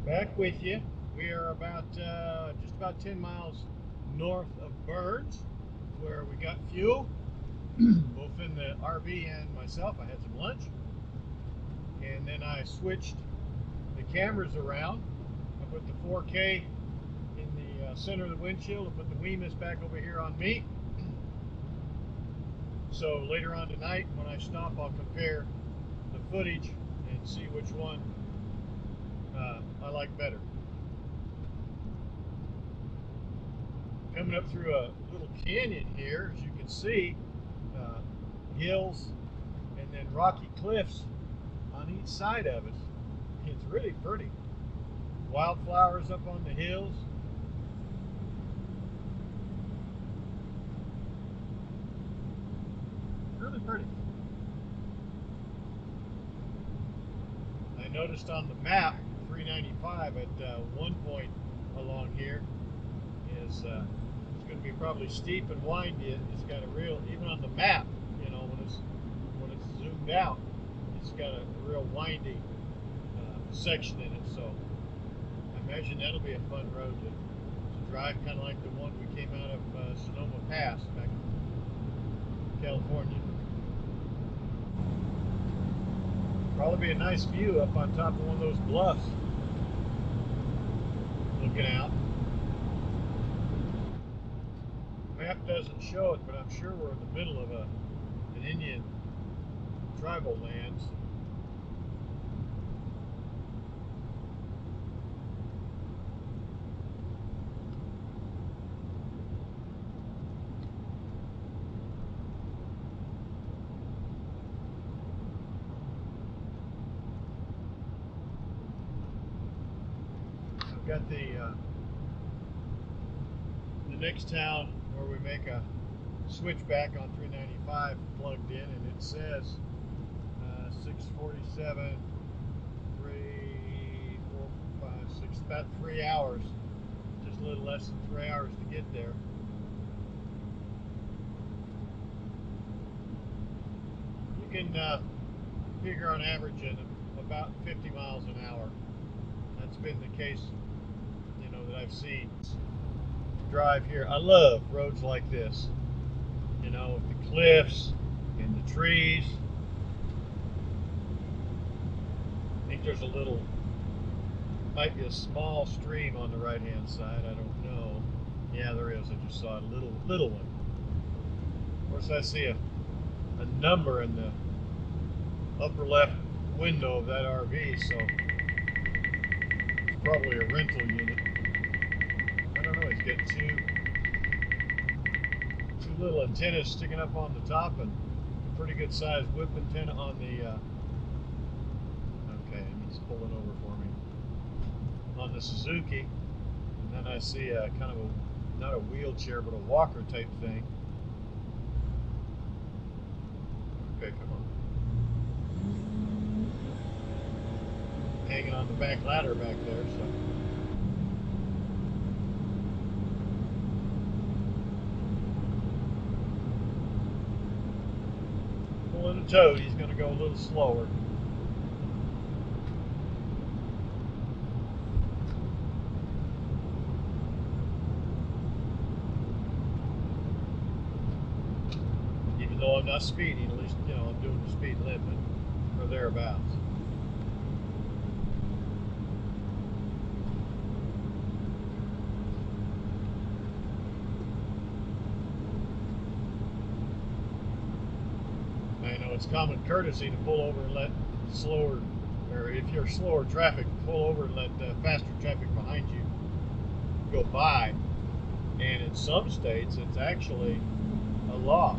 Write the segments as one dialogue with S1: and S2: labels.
S1: Back with you. We are about just about 10 miles north of Burns, where we got fuel, both in the RV and myself. I had some lunch, and then I switched the cameras around. I put the 4K in the center of the windshield. I put the Whemis back over here on me. So later on tonight, when I stop, I'll compare the footage and see which one I like better. Coming up through a little canyon here, as you can see, hills and then rocky cliffs on each side of us. It's really pretty. Wildflowers up on the hills. Really pretty. I noticed on the map 395 at one point along here is it's going to be probably steep and windy. It's got a real, even on the map, you know, when it's zoomed out, it's got a real windy section in it. So I imagine that'll be a fun road to drive, kind of like the one we came out of Sonoma Pass back in California. Probably be a nice view up on top of one of those bluffs, looking out. Map doesn't show it, but I'm sure we're in the middle of an Indian tribal lands. I've got the next town where we make a switchback on 395 plugged in, and it says 6:47, 3, 4, 5, 6, about 3 hours, just a little less than 3 hours to get there. You can figure on average in about 50 miles an hour. That's been the case, you know, that I've seen. Drive here. I love roads like this, you know, with the cliffs and the trees. I think there's a little, might be a small stream on the right hand side, I don't know. Yeah, there is. I just saw a little one. Of course, I see a number in the upper left window of that RV, so it's probably a rental unit. I don't know, he's got two little antennas sticking up on the top and a pretty good sized whip antenna on the okay, he's pulling over for me on the Suzuki. And then I see a kind of a, not a wheelchair, but a walker type thing. Okay, come on. Hanging on the back ladder back there, so. Pulling a toad, he's going to go a little slower. Even though I'm not speeding, at least, you know, I'm doing the speed limit or thereabouts. It's common courtesy to pull over and let slower, or if you're slower traffic, pull over and let faster traffic behind you go by. And in some states, it's actually a law.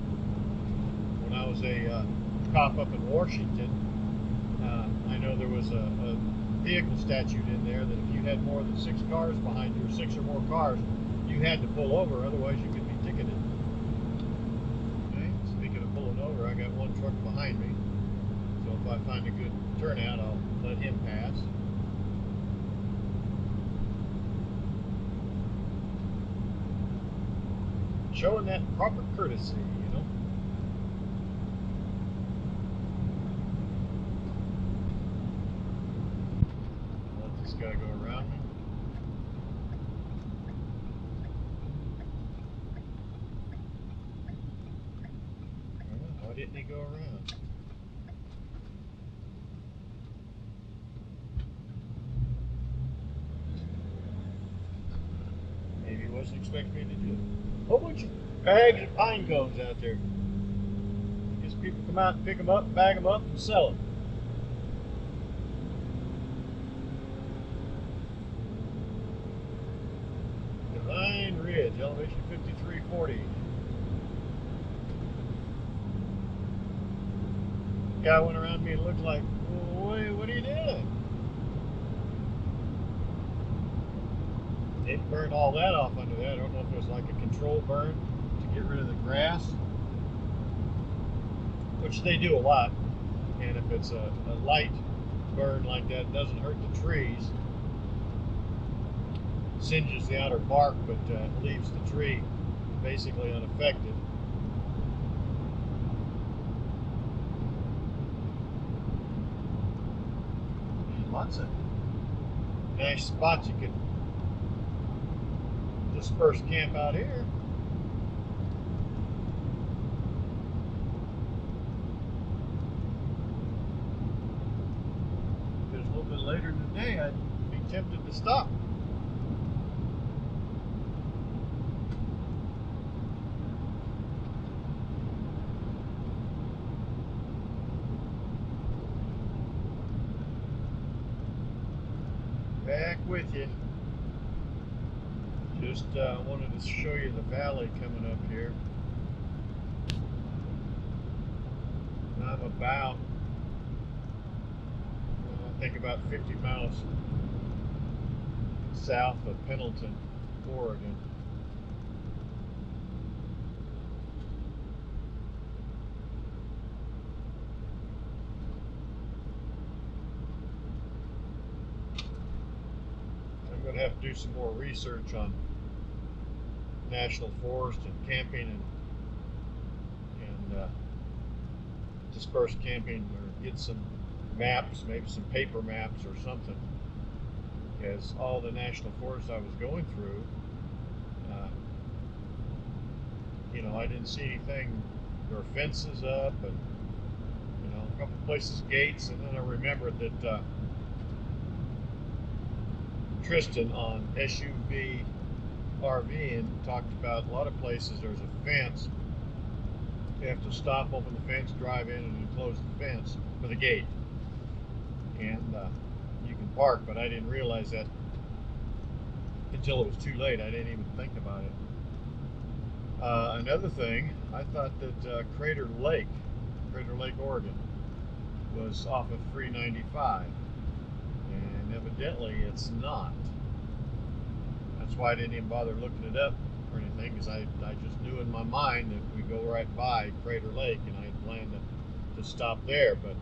S1: When I was a cop up in Washington, I know there was a vehicle statute in there that if you had more than 6 cars behind you, or 6 or more cars, you had to pull over, otherwise you could be ticketed. Speaking of pulling over, I got one truck behind me, so if I find a good turnout, I'll let him pass. Showing that proper courtesy, you know. Let this guy go around. didn't he go around? Maybe he wasn't expecting me to do it. A whole bunch of bags of pine cones out there. I guess people come out and pick them up, bag them up, and sell them. Divine Ridge, elevation 5340. Guy went around me and looked like, well, what are you doing? It burned all that off under that. I don't know if it was like a control burn to get rid of the grass, which they do a lot. And if it's a light burn like that, it doesn't hurt the trees. Singes the outer bark, but leaves the tree basically unaffected. Lots of nice spots you could disperse camp out here. If it was a little bit later in the day, I'd be tempted to stop. Back with you. Just wanted to show you the valley coming up here. I'm about, I think about 50 miles south of Pendleton, Oregon. I'm going to have to do some more research on national forest and camping and dispersed camping, or get some maps, maybe some paper maps or something. As all the national forests I was going through, you know, I didn't see anything. There were fences up, and you know, a couple places gates, and then I remembered that Tristan on SUV RV and talked about a lot of places there's a fence. You have to stop, open the fence, drive in, and then close the fence with a gate. And you can park, but I didn't realize that until it was too late. I didn't even think about it. Another thing, I thought that Crater Lake, Oregon, was off of 395, and evidently it's not. That's why I didn't even bother looking it up or anything, because I just knew in my mind that we go right by Crater Lake, and I had planned to stop there, but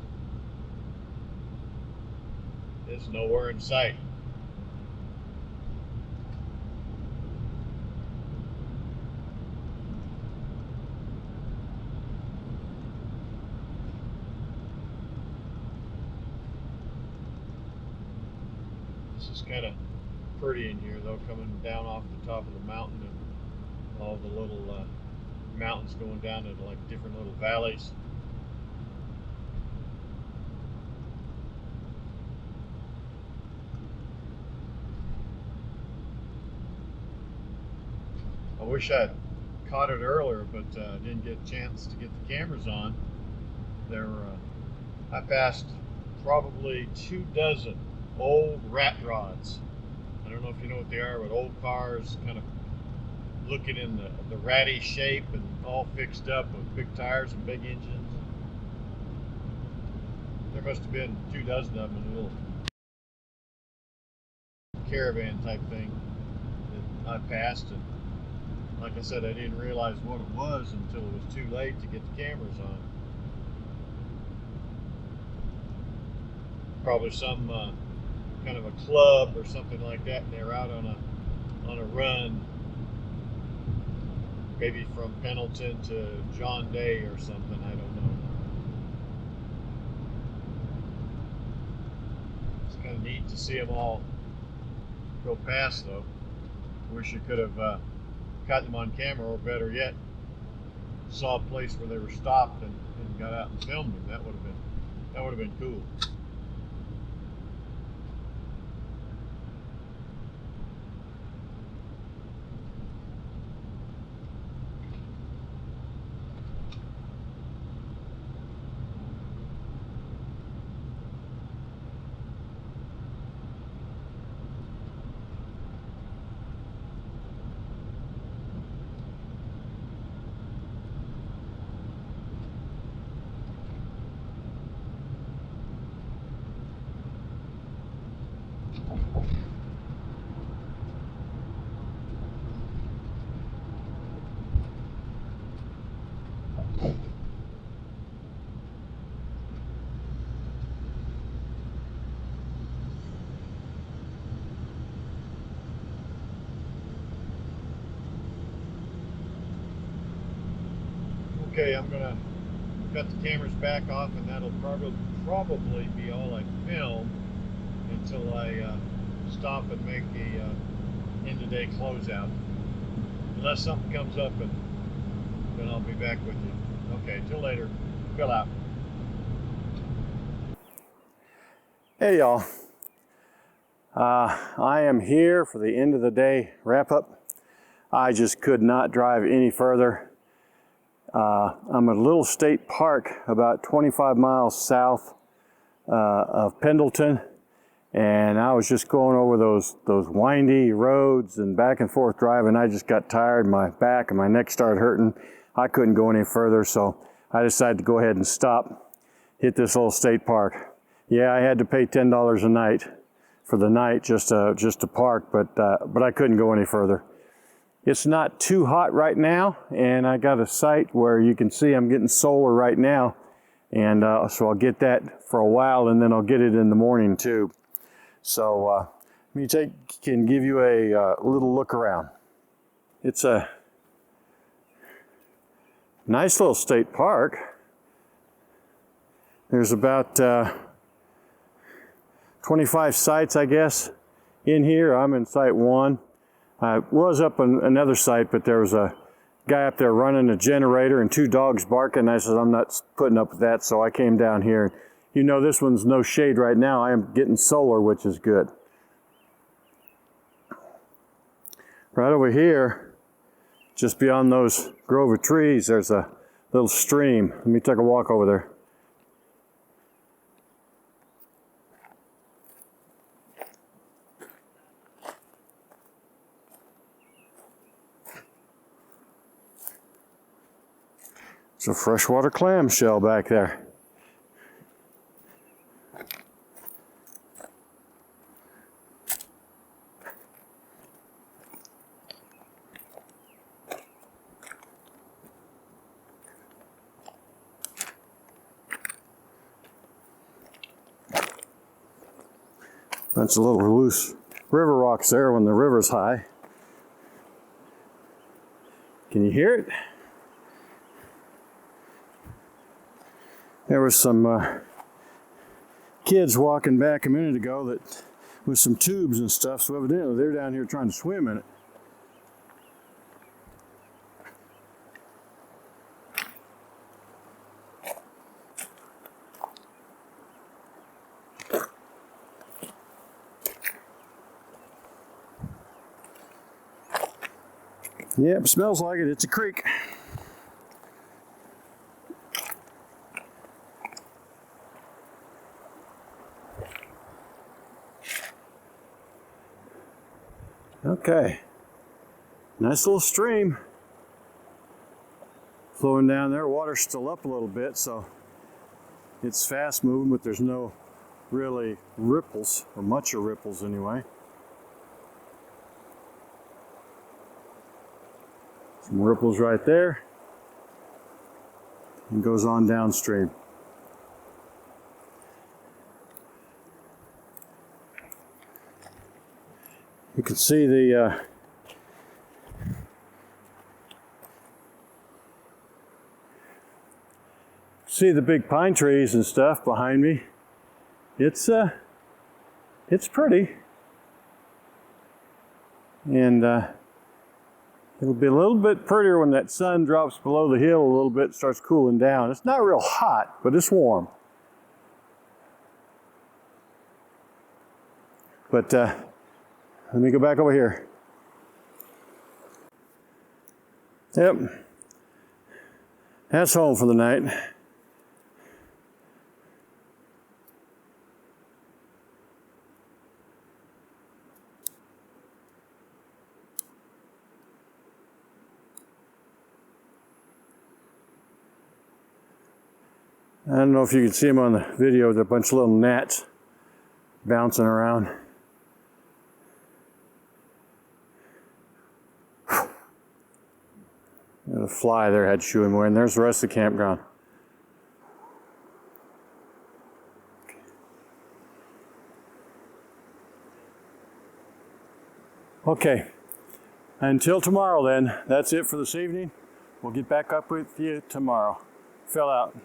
S1: it's nowhere in sight. This is kind of pretty in here, though, coming down off the top of the mountain and all the little mountains going down into like different little valleys. I wish I'd caught it earlier, but didn't get a chance to get the cameras on. I passed probably 24 old rat rods. I don't know if you know what they are, but old cars kind of looking in the ratty shape and all fixed up with big tires and big engines. There must have been 24 of them in a little caravan type thing that I passed, and like I said, I didn't realize what it was until it was too late to get the cameras on. Probably some kind of a club or something like that, and they're out on a run, maybe from Pendleton to John Day or something. I don't know. It's kind of neat to see them all go past, though. Wish you could have caught them on camera, or better yet, saw a place where they were stopped and and got out and filmed him. That would have been cool. Okay, I'm gonna cut the cameras back off, and that'll probably be all I film until I stop and make a end of day closeout. Unless something comes up, and then I'll be back with you. Okay, till later. Fill out.
S2: Hey y'all. I am here for the end of the day wrap up. I just could not drive any further. I'm at a little state park about 25 miles south of Pendleton, and I was just going over those windy roads and back and forth driving. I just got tired. My back and my neck started hurting. I couldn't go any further, so I decided to go ahead and stop, hit this little state park. Yeah, I had to pay $10 a night for the night just to park, but I couldn't go any further. It's not too hot right now, and I got a site where you can see I'm getting solar right now, and so I'll get that for a while, and then I'll get it in the morning too. So let me can give you a little look around. It's a nice little state park. There's about 25 sites, I guess, in here. I'm in site 1. I was up on another site, but there was a guy up there running a generator and 2 dogs barking. I said, I'm not putting up with that, so I came down here. You know, this one's no shade right now. I am getting solar, which is good. Right over here, just beyond those grove of trees, there's a little stream. Let me take a walk over there. It's a freshwater clamshell back there. That's a little loose river rocks there when the river's high. Can you hear it? There was some kids walking back a minute ago that with some tubes and stuff, so evidently they're down here trying to swim in it. Yep, smells like it. It's a creek. Okay, nice little stream flowing down there. Water's still up a little bit, so it's fast moving, but there's no really ripples, or much of ripples anyway. Some ripples right there, and goes on downstream. You can see the big pine trees and stuff behind me. It's pretty, and It'll be a little bit prettier when that sun drops below the hill a little bit, starts cooling down. It's not real hot, but it's warm. But let me go back over here. Yep, that's home for the night. I don't know if you can see them on the video. There are a bunch of little gnats bouncing around. There's a fly there had shoe him away, and there's the rest of the campground. Okay, until tomorrow then, that's it for this evening. We'll get back up with you tomorrow. Fell out.